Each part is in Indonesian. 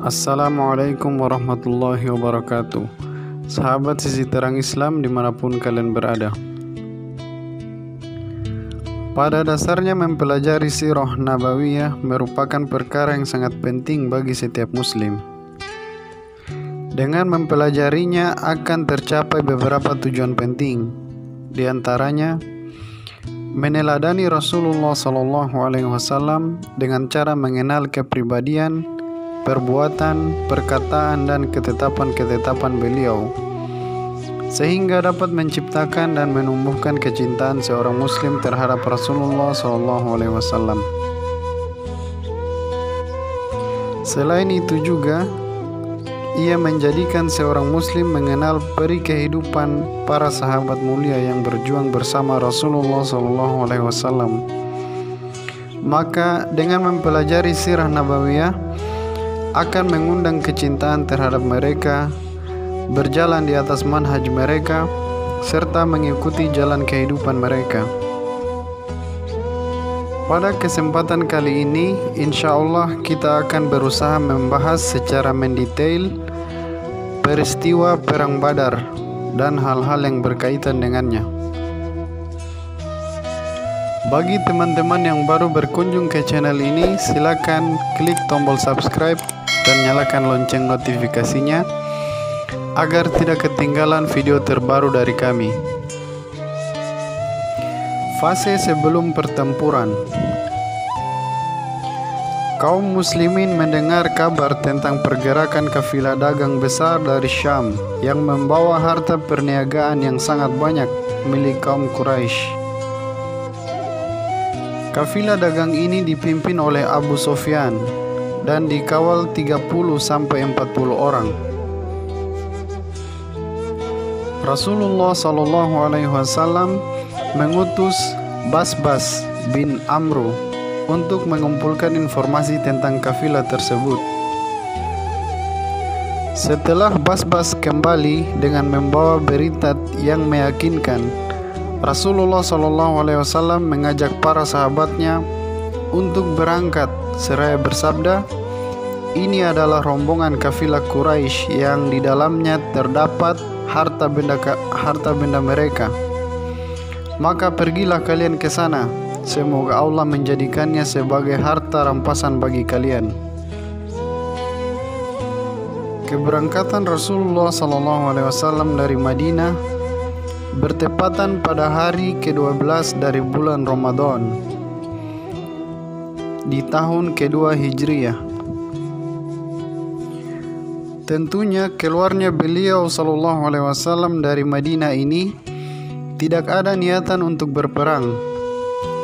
Assalamualaikum warahmatullahi wabarakatuh. Sahabat sisi terang Islam dimanapun kalian berada, pada dasarnya mempelajari sirah nabawiyah merupakan perkara yang sangat penting bagi setiap muslim. Dengan mempelajarinya akan tercapai beberapa tujuan penting. Di antaranya meneladani Rasulullah SAW dengan cara mengenal kepribadian, perbuatan, perkataan, dan ketetapan-ketetapan beliau, sehingga dapat menciptakan dan menumbuhkan kecintaan seorang muslim terhadap Rasulullah SAW. Selain itu juga, ia menjadikan seorang muslim mengenal peri kehidupan para sahabat mulia yang berjuang bersama Rasulullah SAW. Maka dengan mempelajari sirah nabawiyah akan mengundang kecintaan terhadap mereka, berjalan di atas manhaj mereka, serta mengikuti jalan kehidupan mereka. Pada kesempatan kali ini, insya Allah kita akan berusaha membahas secara mendetail peristiwa Perang Badar dan hal-hal yang berkaitan dengannya. Bagi teman-teman yang baru berkunjung ke channel ini, silakan klik tombol subscribe dan nyalakan lonceng notifikasinya agar tidak ketinggalan video terbaru dari kami. Fase sebelum pertempuran. Kaum muslimin mendengar kabar tentang pergerakan kafilah dagang besar dari Syam yang membawa harta perniagaan yang sangat banyak milik kaum Quraisy. Kafilah dagang ini dipimpin oleh Abu Sufyan dan dikawal 30-40 orang. Rasulullah SAW mengutus Basbas bin Amru untuk mengumpulkan informasi tentang kafilah tersebut. Setelah Basbas kembali dengan membawa berita yang meyakinkan, Rasulullah SAW mengajak para sahabatnya untuk berangkat seraya bersabda, "Ini adalah rombongan kafilah Quraisy yang di dalamnya terdapat harta benda mereka. Maka pergilah kalian ke sana. Semoga Allah menjadikannya sebagai harta rampasan bagi kalian." Keberangkatan Rasulullah SAW dari Madinah bertepatan pada hari ke-12 dari bulan Ramadan di tahun kedua Hijriyah. Tentunya keluarnya beliau SAW dari Madinah ini tidak ada niatan untuk berperang,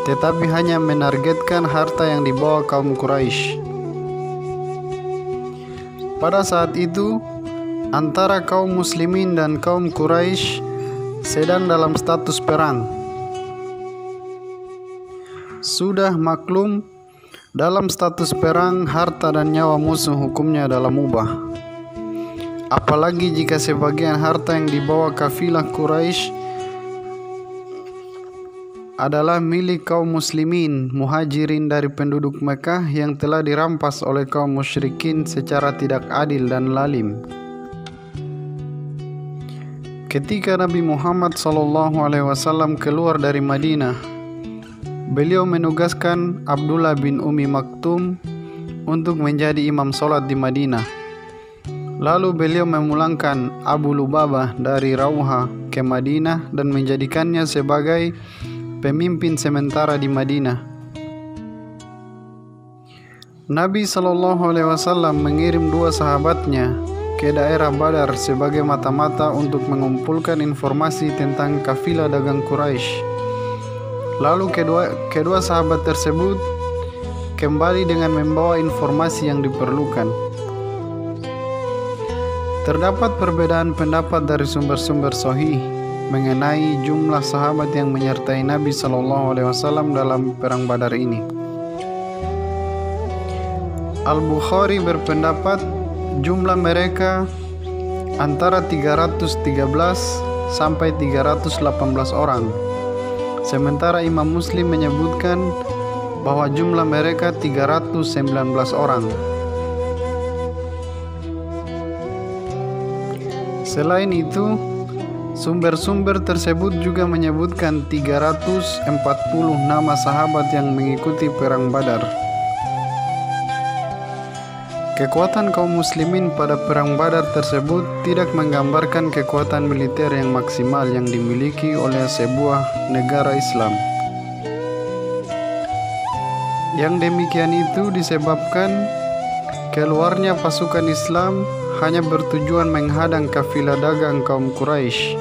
tetapi hanya menargetkan harta yang dibawa kaum Quraisy. Pada saat itu, antara kaum muslimin dan kaum Quraisy sedang dalam status perang. Sudah maklum, dalam status perang, harta dan nyawa musuh hukumnya adalah mubah. Apalagi jika sebagian harta yang dibawa kafilah Quraisy adalah milik kaum muslimin muhajirin dari penduduk Mekah yang telah dirampas oleh kaum musyrikin secara tidak adil dan lalim. Ketika Nabi Muhammad SAW keluar dari Madinah, beliau menugaskan Abdullah bin Umi Maktum untuk menjadi imam sholat di Madinah. Lalu beliau memulangkan Abu Lubabah dari Rauha ke Madinah dan menjadikannya sebagai pemimpin sementara di Madinah. Nabi SAW mengirim 2 sahabatnya ke daerah Badar sebagai mata-mata untuk mengumpulkan informasi tentang kafilah dagang Quraisy. Lalu kedua sahabat tersebut kembali dengan membawa informasi yang diperlukan. Terdapat perbedaan pendapat dari sumber-sumber sahih mengenai jumlah sahabat yang menyertai Nabi SAW dalam perang Badar ini. Al-Bukhari berpendapat jumlah mereka antara 313 sampai 318 orang. Sementara Imam Muslim menyebutkan bahwa jumlah mereka 319 orang. Selain itu, sumber-sumber tersebut juga menyebutkan 340 nama sahabat yang mengikuti perang Badar. Kekuatan kaum muslimin pada perang Badar tersebut tidak menggambarkan kekuatan militer yang maksimal yang dimiliki oleh sebuah negara Islam. Yang demikian itu disebabkan keluarnya pasukan Islam hanya bertujuan menghadang kafilah dagang kaum Quraisy.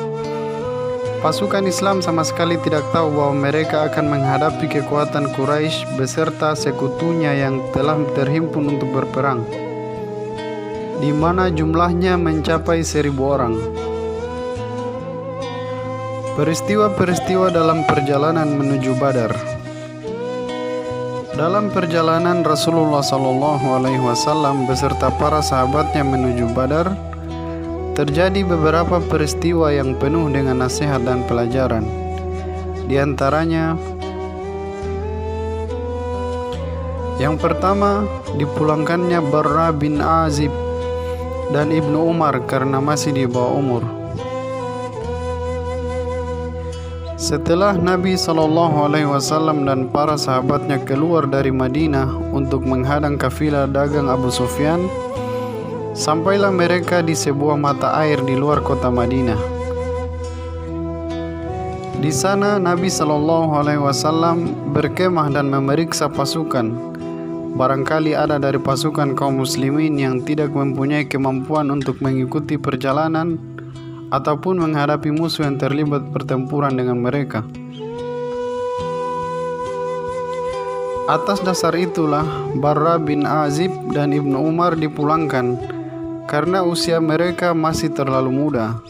Pasukan Islam sama sekali tidak tahu bahwa mereka akan menghadapi kekuatan Quraisy beserta sekutunya yang telah terhimpun untuk berperang, di mana jumlahnya mencapai 1.000 orang. Peristiwa-peristiwa dalam perjalanan menuju Badar. Dalam perjalanan Rasulullah SAW beserta para sahabatnya menuju Badar, terjadi beberapa peristiwa yang penuh dengan nasihat dan pelajaran. Di antaranya, yang pertama, dipulangkannya Barra bin Azib dan Ibnu Umar karena masih di bawah umur. Setelah Nabi SAW dan para sahabatnya keluar dari Madinah untuk menghadang kafilah dagang Abu Sufyan, sampailah mereka di sebuah mata air di luar kota Madinah. Di sana Nabi SAW berkemah dan memeriksa pasukan. Barangkali ada dari pasukan kaum muslimin yang tidak mempunyai kemampuan untuk mengikuti perjalanan ataupun menghadapi musuh yang terlibat pertempuran dengan mereka. Atas dasar itulah Barra bin Azib dan Ibnu Umar dipulangkan karena usia mereka masih terlalu muda.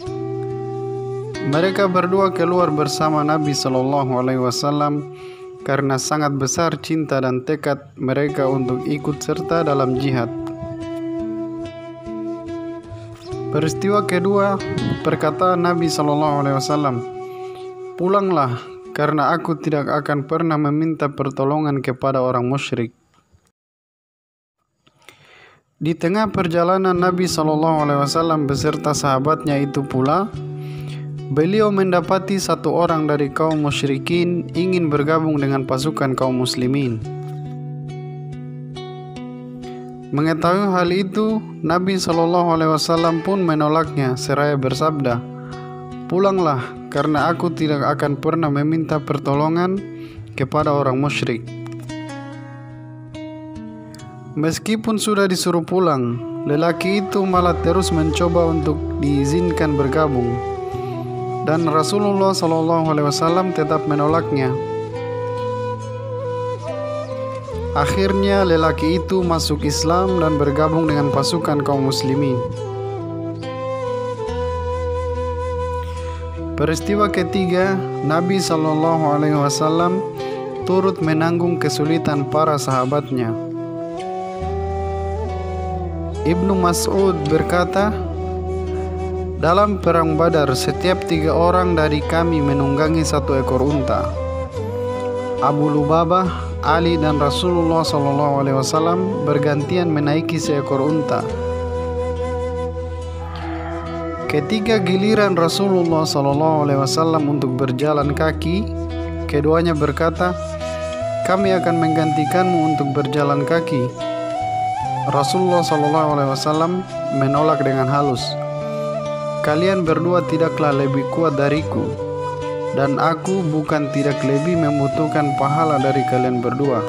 Mereka berdua keluar bersama Nabi SAW karena sangat besar cinta dan tekad mereka untuk ikut serta dalam jihad. Peristiwa kedua, perkataan Nabi SAW, "Pulanglah, karena aku tidak akan pernah meminta pertolongan kepada orang musyrik." Di tengah perjalanan Nabi SAW beserta sahabatnya itu pula, beliau mendapati satu orang dari kaum musyrikin ingin bergabung dengan pasukan kaum muslimin. Mengetahui hal itu, Nabi SAW pun menolaknya seraya bersabda, "Pulanglah, karena aku tidak akan pernah meminta pertolongan kepada orang musyrik." Meskipun sudah disuruh pulang, lelaki itu malah terus mencoba untuk diizinkan bergabung, dan Rasulullah SAW tetap menolaknya. Akhirnya lelaki itu masuk Islam dan bergabung dengan pasukan kaum muslimin. Peristiwa ketiga, Nabi SAW turut menanggung kesulitan para sahabatnya. Ibnu Mas'ud berkata, "Dalam perang Badar, setiap 3 orang dari kami menunggangi 1 ekor unta. Abu Lubabah, Ali dan Rasulullah SAW bergantian menaiki seekor unta. Ketika giliran Rasulullah SAW untuk berjalan kaki, keduanya berkata, 'Kami akan menggantikanmu untuk berjalan kaki.' Rasulullah SAW menolak dengan halus, 'Kalian berdua tidaklah lebih kuat dariku, dan aku bukan tidak lebih membutuhkan pahala dari kalian berdua.'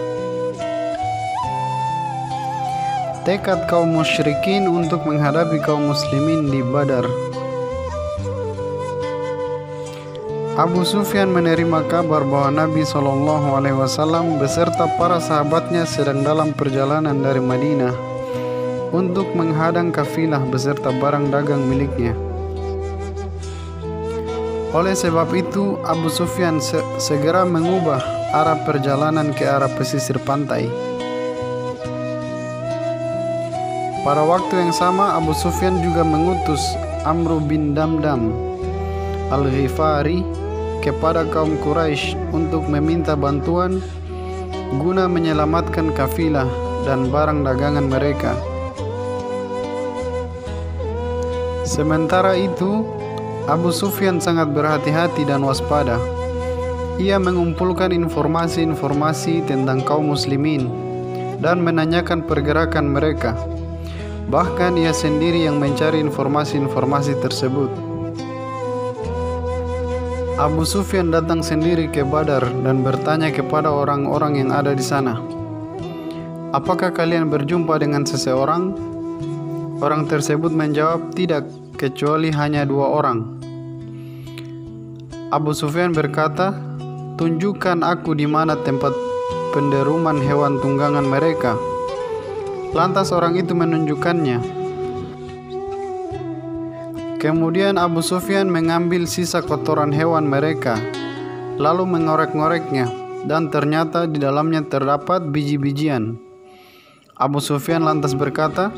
Tekad kaum musyrikin untuk menghadapi kaum muslimin di Badar. Abu Sufyan menerima kabar bahwa Nabi SAW beserta para sahabatnya sedang dalam perjalanan dari Madinah untuk menghadang kafilah beserta barang dagang miliknya. Oleh sebab itu, Abu Sufyan segera mengubah arah perjalanan ke arah pesisir pantai. Pada waktu yang sama, Abu Sufyan juga mengutus Amr bin Damdam Al-Ghifari kepada kaum Quraisy untuk meminta bantuan guna menyelamatkan kafilah dan barang dagangan mereka. Sementara itu, Abu Sufyan sangat berhati-hati dan waspada. Ia mengumpulkan informasi-informasi tentang kaum muslimin dan menanyakan pergerakan mereka. Bahkan ia sendiri yang mencari informasi-informasi tersebut. Abu Sufyan datang sendiri ke Badar dan bertanya kepada orang-orang yang ada di sana, "Apakah kalian berjumpa dengan seseorang?" Orang tersebut menjawab, "Tidak, kecuali hanya 2 orang." Abu Sufyan berkata, "Tunjukkan aku di mana tempat penderuman hewan tunggangan mereka." Lantas orang itu menunjukkannya. Kemudian Abu Sufyan mengambil sisa kotoran hewan mereka, lalu mengorek-ngoreknya, dan ternyata di dalamnya terdapat biji-bijian. Abu Sufyan lantas berkata,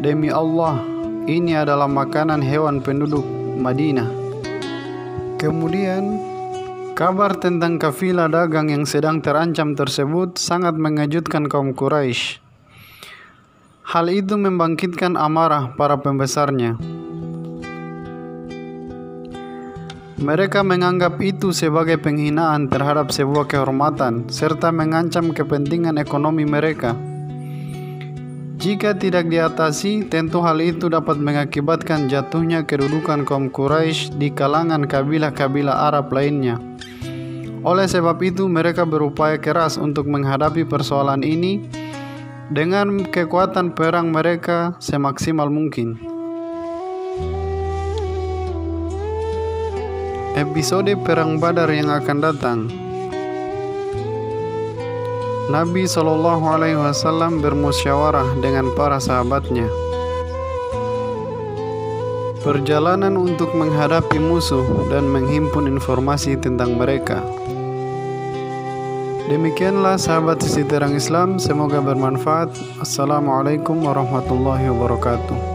"Demi Allah, ini adalah makanan hewan penduduk Madinah." Kemudian, kabar tentang kafilah dagang yang sedang terancam tersebut sangat mengejutkan kaum Quraisy. Hal itu membangkitkan amarah para pembesarnya. Mereka menganggap itu sebagai penghinaan terhadap sebuah kehormatan serta mengancam kepentingan ekonomi mereka. Jika tidak diatasi, tentu hal itu dapat mengakibatkan jatuhnya kedudukan kaum Quraisy di kalangan kabilah-kabilah Arab lainnya. Oleh sebab itu, mereka berupaya keras untuk menghadapi persoalan ini dengan kekuatan perang mereka semaksimal mungkin. Episode Perang Badar yang akan datang. Nabi SAW bermusyawarah dengan para sahabatnya. Perjalanan untuk menghadapi musuh dan menghimpun informasi tentang mereka. Demikianlah sahabat Sisi Terang Islam, semoga bermanfaat. Assalamualaikum warahmatullahi wabarakatuh.